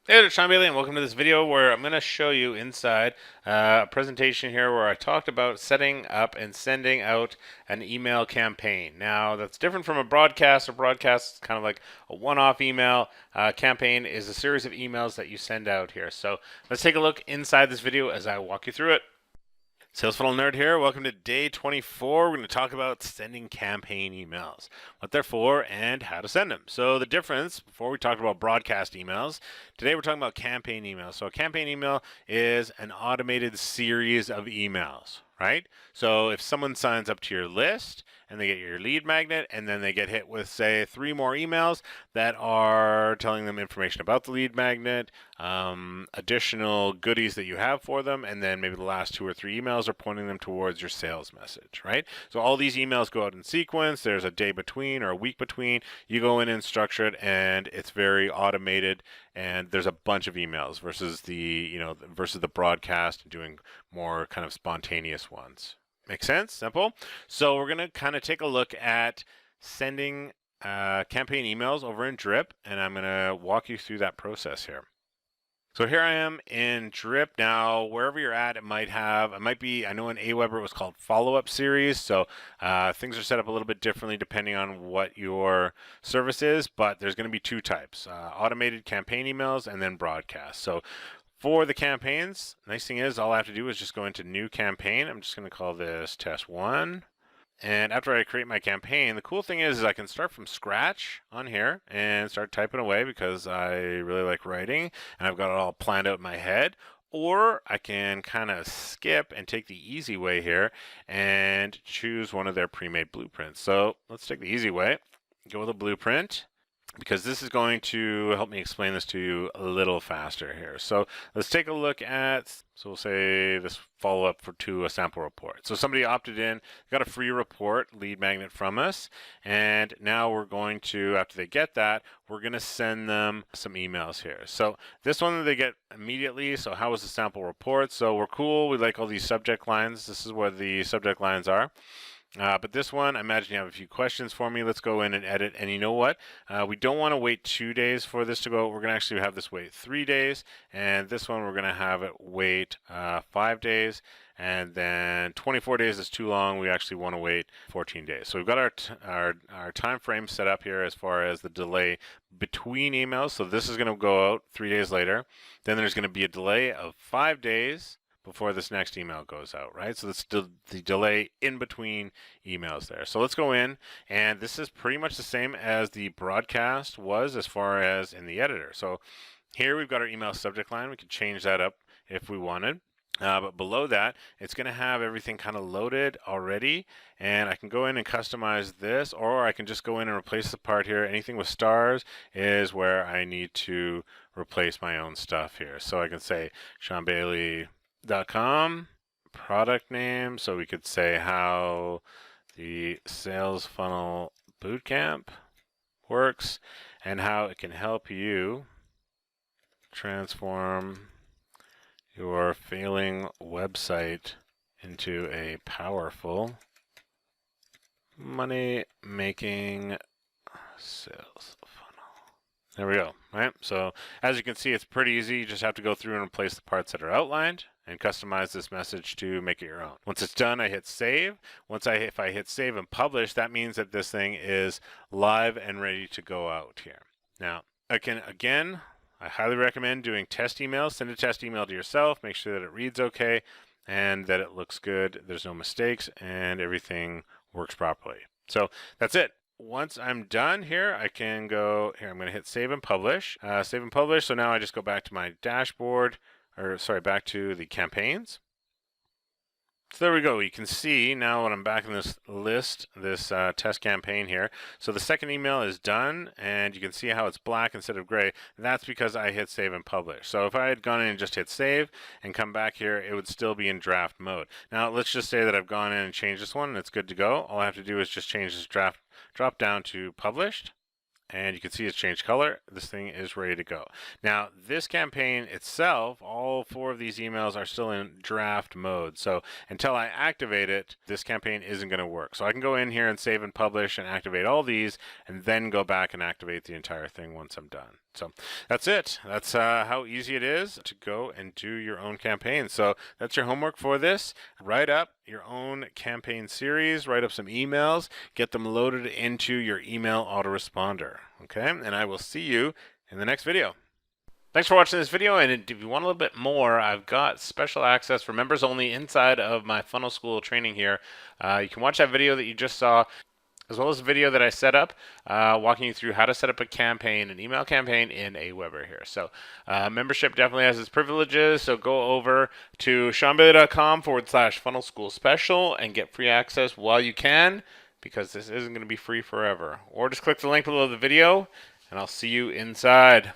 Hey there, Sean Bailey, and welcome to this video where I'm going to show you inside a presentation here where I talked about setting up and sending out an email campaign. Now, that's different from a broadcast. A broadcast is kind of like a one-off email. Campaign is a series of emails that you send out here. So let's take a look inside this video as I walk you through it. Sales Funnel Nerd here. Welcome to day 24. We're going to talk about sending campaign emails, what they're for, and how to send them. So the difference, before we talked about broadcast emails, today we're talking about campaign emails. So a campaign email is an automated series of emails, right? So if someone signs up to your list and they get your lead magnet and then they get hit with, say, 3 more emails that are telling them information about the lead magnet, additional goodies that you have for them, and then maybe the last 2 or 3 emails are pointing them towards your sales message, right? So all these emails go out in sequence. There's a day between or a week between. You go in and structure it, and it's very automated, and there's a bunch of emails versus the broadcast and doing more kind of spontaneous ones. Make sense? Simple? So we're going to kind of take a look at sending campaign emails over in Drip, and I'm going to walk you through that process here. So here I am in Drip. Now, wherever you're at, it might be, I know in Aweber it was called follow-up series. So things are set up a little bit differently depending on what your service is, but there's going to be 2 types, automated campaign emails and then broadcast. So for the campaigns, nice thing is all I have to do is just go into new campaign. I'm just going to call this test 1. And after I create my campaign, the cool thing is I can start from scratch on here and start typing away because I really like writing and I've got it all planned out in my head. Or I can kind of skip and take the easy way here and choose one of their pre-made blueprints. So let's take the easy way, go with a blueprint, because this is going to help me explain this to you a little faster here. So let's take a look at, so we'll say this follow-up to a sample report. So somebody opted in, got a free report, lead magnet from us, and now we're going to, after they get that, we're going to send them some emails here. So this one they get immediately, so how was the sample report? So we're cool, we like all these subject lines. This is where the subject lines are. But this one, I imagine you have a few questions for me. Let's go in and edit. And you know what? We don't want to wait 2 days for this to go. We're going to actually have this wait 3 days. And this one, we're going to have it wait 5 days. And then 24 days is too long. We actually want to wait 14 days. So we've got our time frame set up here as far as the delay between emails. So this is going to go out 3 days later. Then there's going to be a delay of 5 days before this next email goes out, right? So that's the delay in between emails there. So let's go in, and this is pretty much the same as the broadcast was as far as in the editor. So here we've got our email subject line. We could change that up if we wanted. But below that, it's going to have everything kind of loaded already, and I can go in and customize this, or I can just go in and replace the part here. Anything with stars is where I need to replace my own stuff here. So I can say Sean Bailey.com, product name, so we could say how the sales funnel bootcamp works and how it can help you transform your failing website into a powerful money-making sales funnel. There we go, right? So as you can see, it's pretty easy. You just have to go through and replace the parts that are outlined and customize this message to make it your own. Once it's done, I hit save. If I hit save and publish, that means that this thing is live and ready to go out here. Now, I highly recommend doing test emails. Send a test email to yourself. Make sure that it reads okay and that it looks good. There's no mistakes and everything works properly. So that's it. Once I'm done here, I can go here. I'm going to hit save and publish. Save and publish. So now I just go back to my dashboard, back to the campaigns. So there we go. You can see now when I'm back in this list, this test campaign here. So the second email is done, and you can see how it's black instead of gray. That's because I hit save and publish. So if I had gone in and just hit save and come back here, it would still be in draft mode. Now let's just say that I've gone in and changed this one and it's good to go. All I have to do is just change this drop down to published. And you can see it's changed color. This thing is ready to go. Now, this campaign itself, all 4 of these emails are still in draft mode. So until I activate it, this campaign isn't going to work. So I can go in here and save and publish and activate all these, and then go back and activate the entire thing once I'm done. So that's it. That's how easy it is to go and do your own campaign. So that's your homework for this. Write up your own campaign series, write up some emails, get them loaded into your email autoresponder. Okay, and I will see you in the next video. Thanks for watching this video, and if you want a little bit more, I've got special access for members only inside of my Funnel School training here. You can watch that video that you just saw, as well as a video that I set up walking you through how to set up a campaign, an email campaign in Aweber here. So membership definitely has its privileges, so go over to seanbailey.com/funnel school special and get free access while you can, because this isn't going to be free forever. Or just click the link below the video, and I'll see you inside.